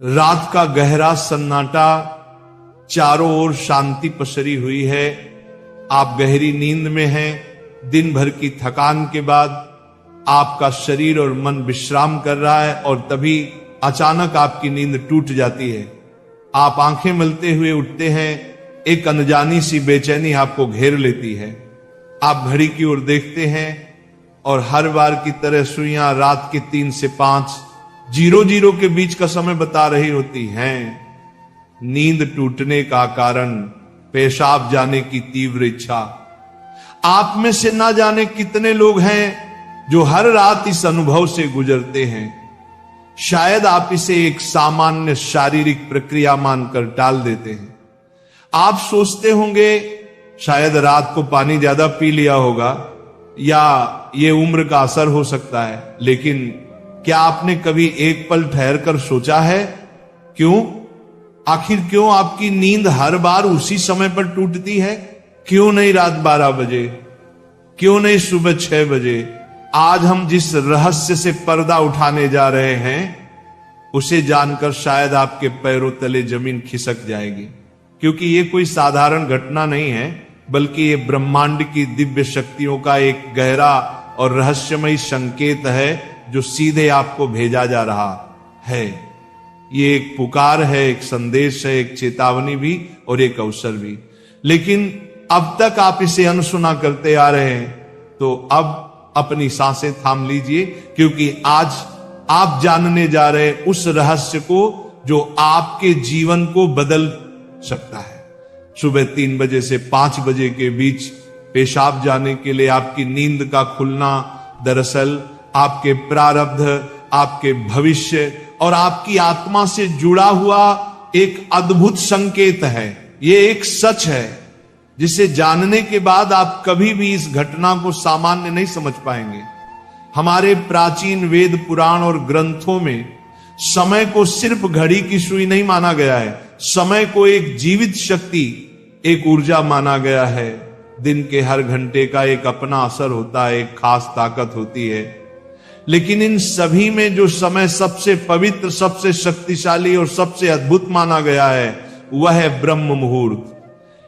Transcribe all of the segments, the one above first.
रात का गहरा सन्नाटा, चारों ओर शांति पसरी हुई है। आप गहरी नींद में हैं। दिन भर की थकान के बाद आपका शरीर और मन विश्राम कर रहा है और तभी अचानक आपकी नींद टूट जाती है। आप आंखें मलते हुए उठते हैं। एक अनजानी सी बेचैनी आपको घेर लेती है। आप घड़ी की ओर देखते हैं और हर बार की तरह सुइयां रात के 3 से 5 0 के बीच का समय बता रही होती हैं। नींद टूटने का कारण पेशाब जाने की तीव्र इच्छा। आप में से ना जाने कितने लोग हैं जो हर रात इस अनुभव से गुजरते हैं। शायद आप इसे एक सामान्य शारीरिक प्रक्रिया मानकर टाल देते हैं। आप सोचते होंगे शायद रात को पानी ज्यादा पी लिया होगा या ये उम्र का असर हो सकता है, लेकिन क्या आपने कभी एक पल ठहर कर सोचा है आखिर क्यों आपकी नींद हर बार उसी समय पर टूटती है? क्यों नहीं रात 12 बजे, क्यों नहीं सुबह 6 बजे? आज हम जिस रहस्य से पर्दा उठाने जा रहे हैं उसे जानकर शायद आपके पैरों तले जमीन खिसक जाएगी, क्योंकि ये कोई साधारण घटना नहीं है, बल्कि ये ब्रह्मांड की दिव्य शक्तियों का एक गहरा और रहस्यमयी संकेत है जो सीधे आपको भेजा जा रहा है। ये एक पुकार है, एक संदेश है, एक चेतावनी भी और एक अवसर भी। लेकिन अब तक आप इसे अनसुना करते आ रहे हैं, तो अब अपनी सांसें थाम लीजिए, क्योंकि आज आप जानने जा रहे हैं उस रहस्य को जो आपके जीवन को बदल सकता है। सुबह 3 बजे से 5 बजे के बीच पेशाब जाने के लिए आपकी नींद का खुलना दरअसल आपके प्रारब्ध, आपके भविष्य और आपकी आत्मा से जुड़ा हुआ एक अद्भुत संकेत है। ये एक सच है जिसे जानने के बाद आप कभी भी इस घटना को सामान्य नहीं समझ पाएंगे। हमारे प्राचीन वेद पुराण और ग्रंथों में समय को सिर्फ घड़ी की सुई नहीं माना गया है। समय को एक जीवित शक्ति, एक ऊर्जा माना गया है। दिन के हर घंटे का एक अपना असर होता है, एक खास ताकत होती है। लेकिन इन सभी में जो समय सबसे पवित्र, सबसे शक्तिशाली और सबसे अद्भुत माना गया है वह है ब्रह्म मुहूर्त।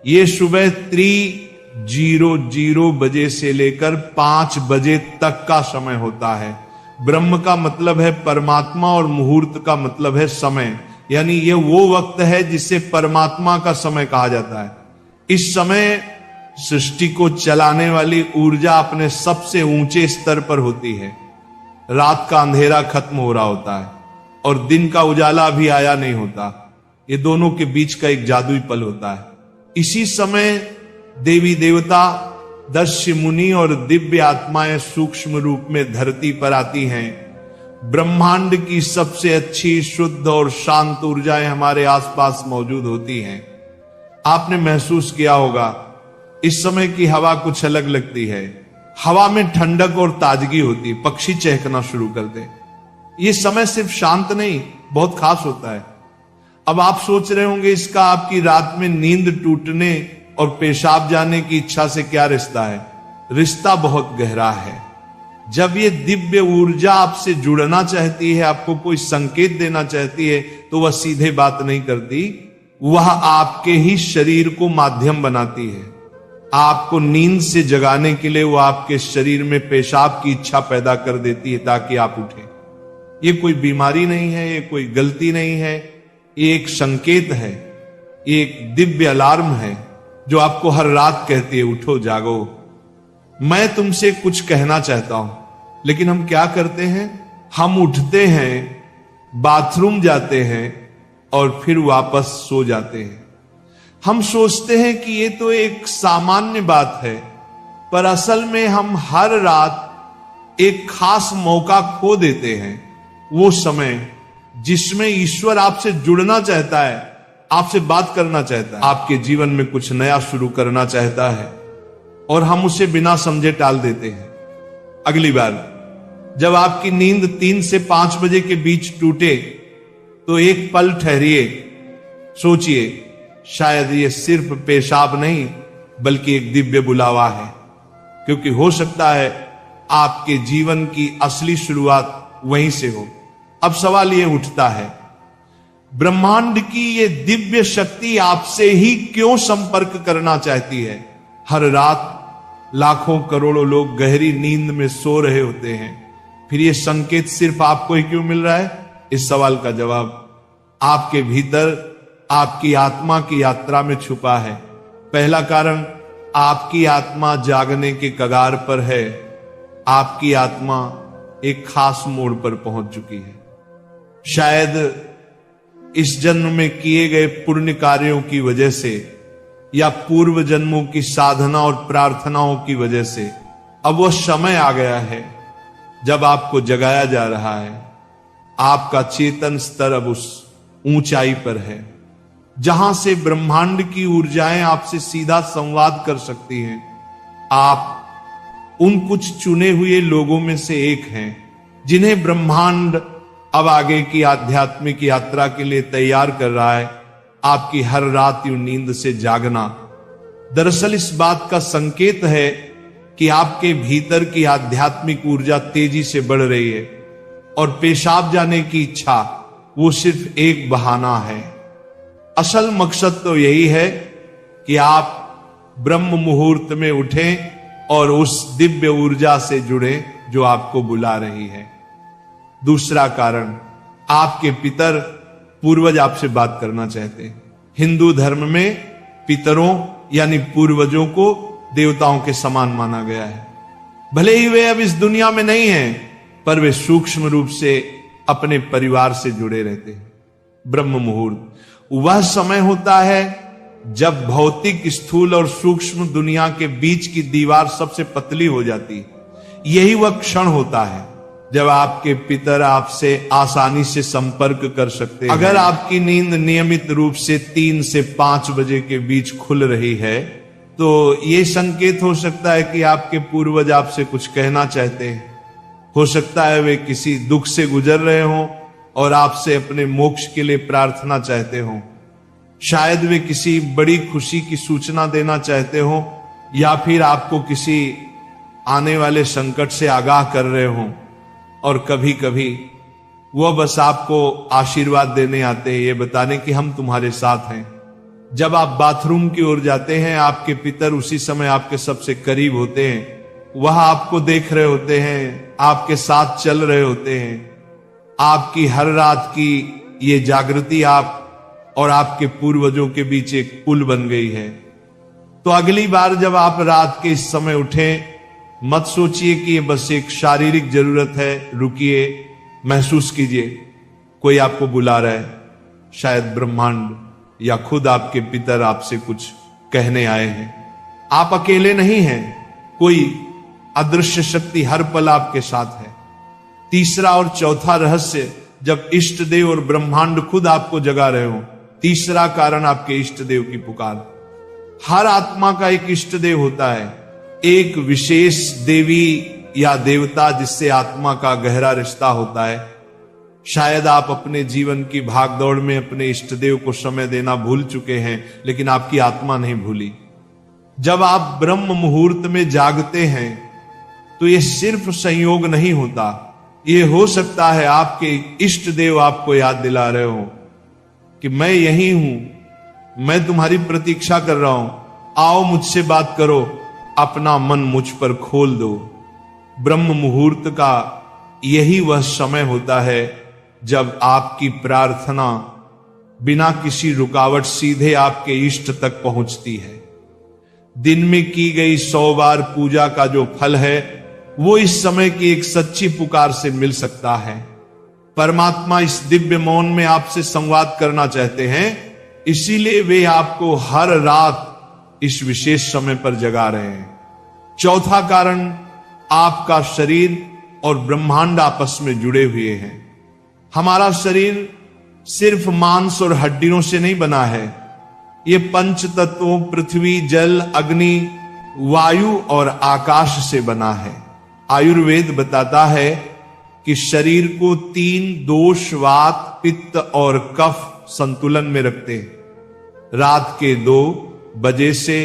ये सुबह 3:00 बजे से लेकर 5 बजे तक का समय होता है। ब्रह्म का मतलब है परमात्मा और मुहूर्त का मतलब है समय, यानी ये वो वक्त है जिसे परमात्मा का समय कहा जाता है। इस समय सृष्टि को चलाने वाली ऊर्जा अपने सबसे ऊंचे स्तर पर होती है। रात का अंधेरा खत्म हो रहा होता है और दिन का उजाला अभी आया नहीं होता। ये दोनों के बीच का एक जादुई पल होता है। इसी समय देवी देवता, दस्य मुनि और दिव्य आत्माएं सूक्ष्म रूप में धरती पर आती हैं। ब्रह्मांड की सबसे अच्छी, शुद्ध और शांत ऊर्जाएं हमारे आसपास मौजूद होती हैं। आपने महसूस किया होगा इस समय की हवा कुछ अलग लगती है। हवा में ठंडक और ताजगी होती है, पक्षी चहकना शुरू कर दे। ये समय सिर्फ शांत नहीं, बहुत खास होता है। अब आप सोच रहे होंगे इसका आपकी रात में नींद टूटने और पेशाब जाने की इच्छा से क्या रिश्ता है? रिश्ता बहुत गहरा है। जब ये दिव्य ऊर्जा आपसे जुड़ना चाहती है, आपको कोई संकेत देना चाहती है, तो वह सीधे बात नहीं करती, वह आपके ही शरीर को माध्यम बनाती है। आपको नींद से जगाने के लिए वो आपके शरीर में पेशाब की इच्छा पैदा कर देती है ताकि आप उठें। ये कोई बीमारी नहीं है, ये कोई गलती नहीं है, ये एक संकेत है, ये एक दिव्य अलार्म है जो आपको हर रात कहती है उठो, जागो। मैं तुमसे कुछ कहना चाहता हूं, लेकिन हम क्या करते हैं? हम उठते हैं, बाथरूम जाते हैं और फिर वापस सो जाते हैं। हम सोचते हैं कि ये तो एक सामान्य बात है, पर असल में हम हर रात एक खास मौका खो देते हैं। वो समय जिसमें ईश्वर आपसे जुड़ना चाहता है, आपसे बात करना चाहता है, आपके जीवन में कुछ नया शुरू करना चाहता है, और हम उसे बिना समझे टाल देते हैं। अगली बार जब आपकी नींद 3 से 5 बजे के बीच टूटे तो एक पल ठहरिए, सोचिए, शायद ये सिर्फ पेशाब नहीं बल्कि एक दिव्य बुलावा है, क्योंकि हो सकता है आपके जीवन की असली शुरुआत वहीं से हो। अब सवाल ये उठता है, ब्रह्मांड की ये दिव्य शक्ति आपसे ही क्यों संपर्क करना चाहती है? हर रात लाखों करोड़ों लोग गहरी नींद में सो रहे होते हैं, फिर ये संकेत सिर्फ आपको ही क्यों मिल रहा है? इस सवाल का जवाब आपके भीतर आपकी आत्मा की यात्रा में छुपा है। पहला कारण, आपकी आत्मा जागने के कगार पर है। आपकी आत्मा एक खास मोड़ पर पहुंच चुकी है। शायद इस जन्म में किए गए पुण्य कार्यों की वजह से या पूर्व जन्मों की साधना और प्रार्थनाओं की वजह से अब वह समय आ गया है जब आपको जगाया जा रहा है। आपका चेतन स्तर अब उस ऊंचाई पर है जहां से ब्रह्मांड की ऊर्जाएं आपसे सीधा संवाद कर सकती हैं। आप उन कुछ चुने हुए लोगों में से एक हैं जिन्हें ब्रह्मांड अब आगे की आध्यात्मिक यात्रा के लिए तैयार कर रहा है। आपकी हर रात यूं नींद से जागना दरअसल इस बात का संकेत है कि आपके भीतर की आध्यात्मिक ऊर्जा तेजी से बढ़ रही है और पेशाब जाने की इच्छा वो सिर्फ एक बहाना है। असल मकसद तो यही है कि आप ब्रह्म मुहूर्त में उठें और उस दिव्य ऊर्जा से जुड़े जो आपको बुला रही है। दूसरा कारण, आपके पितर पूर्वज आपसे बात करना चाहते हैं। हिंदू धर्म में पितरों यानी पूर्वजों को देवताओं के समान माना गया है। भले ही वे अब इस दुनिया में नहीं हैं, पर वे सूक्ष्म रूप से अपने परिवार से जुड़े रहते हैं। ब्रह्म मुहूर्त वह समय होता है जब भौतिक, स्थूल और सूक्ष्म दुनिया के बीच की दीवार सबसे पतली हो जाती है। यही वह क्षण होता है जब आपके पितर आपसे आसानी से संपर्क कर सकते हैं। अगर आपकी नींद नियमित रूप से 3 से 5 बजे के बीच खुल रही है तो यह संकेत हो सकता है कि आपके पूर्वज आपसे कुछ कहना चाहते हैं। हो सकता है वे किसी दुख से गुजर रहे हों और आपसे अपने मोक्ष के लिए प्रार्थना चाहते हों। शायद वे किसी बड़ी खुशी की सूचना देना चाहते हों या फिर आपको किसी आने वाले संकट से आगाह कर रहे हों। और कभी कभी वह बस आपको आशीर्वाद देने आते हैं, ये बताने कि हम तुम्हारे साथ हैं। जब आप बाथरूम की ओर जाते हैं, आपके पितर उसी समय आपके सबसे करीब होते हैं। वह आपको देख रहे होते हैं, आपके साथ चल रहे होते हैं। आपकी हर रात की ये जागृति आप और आपके पूर्वजों के बीच एक पुल बन गई है। तो अगली बार जब आप रात के इस समय उठें, मत सोचिए कि ये बस एक शारीरिक जरूरत है। रुकिए, महसूस कीजिए कोई आपको बुला रहा है। शायद ब्रह्मांड या खुद आपके पितर आपसे कुछ कहने आए हैं। आप अकेले नहीं हैं, कोई अदृश्य शक्ति हर पल आपके साथ है। तीसरा और चौथा रहस्य, जब इष्ट देव और ब्रह्मांड खुद आपको जगा रहे हो। तीसरा कारण, आपके इष्ट देव की पुकार। हर आत्मा का एक इष्ट देव होता है, एक विशेष देवी या देवता जिससे आत्मा का गहरा रिश्ता होता है। शायद आप अपने जीवन की भागदौड़ में अपने इष्ट देव को समय देना भूल चुके हैं, लेकिन आपकी आत्मा नहीं भूली। जब आप ब्रह्म मुहूर्त में जागते हैं तो यह सिर्फ संयोग नहीं होता, यह हो सकता है आपके इष्ट देव आपको याद दिला रहे हो कि मैं यही हूं, मैं तुम्हारी प्रतीक्षा कर रहा हूं, आओ मुझसे बात करो, अपना मन मुझ पर खोल दो। ब्रह्म मुहूर्त का यही वह समय होता है जब आपकी प्रार्थना बिना किसी रुकावट सीधे आपके इष्ट तक पहुंचती है। दिन में की गई 100 बार पूजा का जो फल है वो इस समय की एक सच्ची पुकार से मिल सकता है। परमात्मा इस दिव्य मौन में आपसे संवाद करना चाहते हैं, इसीलिए वे आपको हर रात इस विशेष समय पर जगा रहे हैं। चौथा कारण, आपका शरीर और ब्रह्मांड आपस में जुड़े हुए हैं। हमारा शरीर सिर्फ मांस और हड्डियों से नहीं बना है, ये पंच तत्वों पृथ्वी, जल, अग्नि, वायु और आकाश से बना है। आयुर्वेद बताता है कि शरीर को 3 दोष, वात, पित्त और कफ संतुलन में रखते हैं। रात के 2 बजे से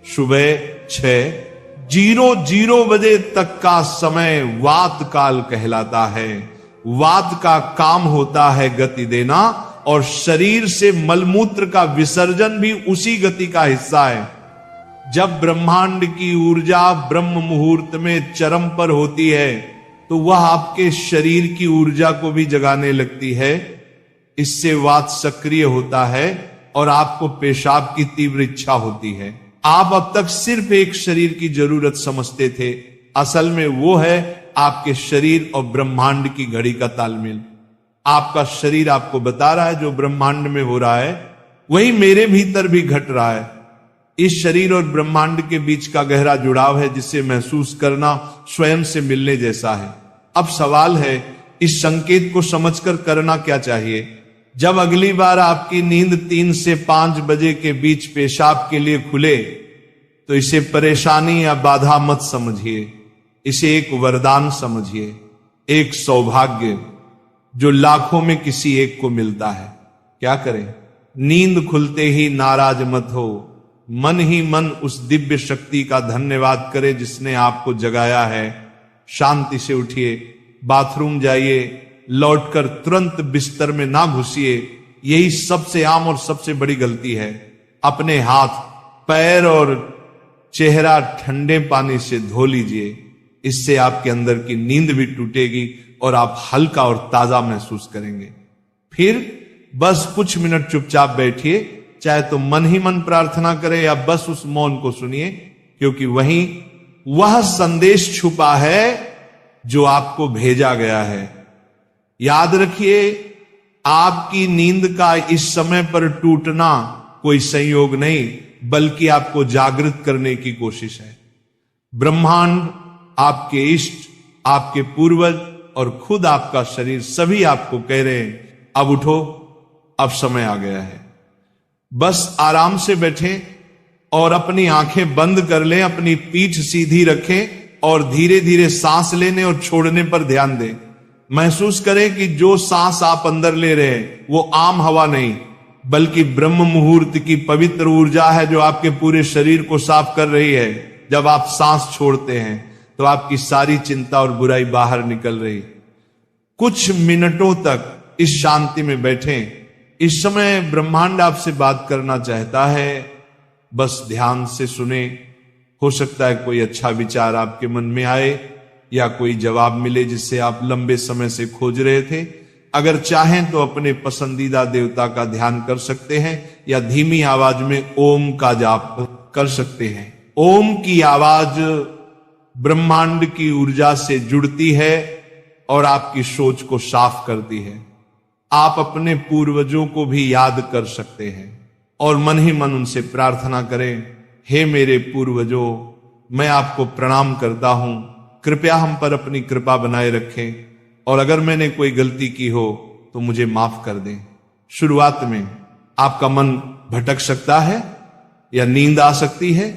सुबह 6:00 बजे तक का समय वात काल कहलाता है। वात का काम होता है गति देना, और शरीर से मलमूत्र का विसर्जन भी उसी गति का हिस्सा है। जब ब्रह्मांड की ऊर्जा ब्रह्म मुहूर्त में चरम पर होती है तो वह आपके शरीर की ऊर्जा को भी जगाने लगती है। इससे वात सक्रिय होता है और आपको पेशाब की तीव्र इच्छा होती है। आप अब तक सिर्फ एक शरीर की जरूरत समझते थे, असल में वो है आपके शरीर और ब्रह्मांड की घड़ी का तालमेल। आपका शरीर आपको बता रहा है जो ब्रह्मांड में हो रहा है वही मेरे भीतर भी घट रहा है। इस शरीर और ब्रह्मांड के बीच का गहरा जुड़ाव है जिसे महसूस करना स्वयं से मिलने जैसा है। अब सवाल है इस संकेत को समझकर करना क्या चाहिए। जब अगली बार आपकी नींद 3 से 5 बजे के बीच पेशाब के लिए खुले तो इसे परेशानी या बाधा मत समझिए, इसे एक वरदान समझिए, एक सौभाग्य जो लाखों में किसी एक को मिलता है। क्या करें? नींद खुलते ही नाराज मत हो, मन ही मन उस दिव्य शक्ति का धन्यवाद करें जिसने आपको जगाया है। शांति से उठिए, बाथरूम जाइए, लौटकर तुरंत बिस्तर में ना घुसिए। यही सबसे आम और सबसे बड़ी गलती है। अपने हाथ, पैर और चेहरा ठंडे पानी से धो लीजिए, इससे आपके अंदर की नींद भी टूटेगी और आप हल्का और ताजा महसूस करेंगे। फिर बस कुछ मिनट चुपचाप बैठिए, चाहे तो मन ही मन प्रार्थना करें या बस उस मौन को सुनिए, क्योंकि वहीं वह संदेश छुपा है जो आपको भेजा गया है। याद रखिए, आपकी नींद का इस समय पर टूटना कोई संयोग नहीं बल्कि आपको जागृत करने की कोशिश है। ब्रह्मांड, आपके इष्ट, आपके पूर्वज और खुद आपका शरीर सभी आपको कह रहे हैं अब उठो, अब समय आ गया है। बस आराम से बैठें और अपनी आंखें बंद कर लें, अपनी पीठ सीधी रखें और धीरे धीरे सांस लेने और छोड़ने पर ध्यान दें। महसूस करें कि जो सांस आप अंदर ले रहे हैं वो आम हवा नहीं बल्कि ब्रह्म मुहूर्त की पवित्र ऊर्जा है जो आपके पूरे शरीर को साफ कर रही है। जब आप सांस छोड़ते हैं तो आपकी सारी चिंता और बुराई बाहर निकल रही। कुछ मिनटों तक इस शांति में बैठें। इस समय ब्रह्मांड आपसे बात करना चाहता है, बस ध्यान से सुने। हो सकता है कोई अच्छा विचार आपके मन में आए या कोई जवाब मिले जिससे आप लंबे समय से खोज रहे थे। अगर चाहें तो अपने पसंदीदा देवता का ध्यान कर सकते हैं या धीमी आवाज में ओम का जाप कर सकते हैं। ओम की आवाज ब्रह्मांड की ऊर्जा से जुड़ती है और आपकी सोच को साफ करती है। आप अपने पूर्वजों को भी याद कर सकते हैं और मन ही मन उनसे प्रार्थना करें, हे मेरे पूर्वजों, मैं आपको प्रणाम करता हूं, कृपया हम पर अपनी कृपा बनाए रखें और अगर मैंने कोई गलती की हो तो मुझे माफ कर दें। शुरुआत में आपका मन भटक सकता है या नींद आ सकती है,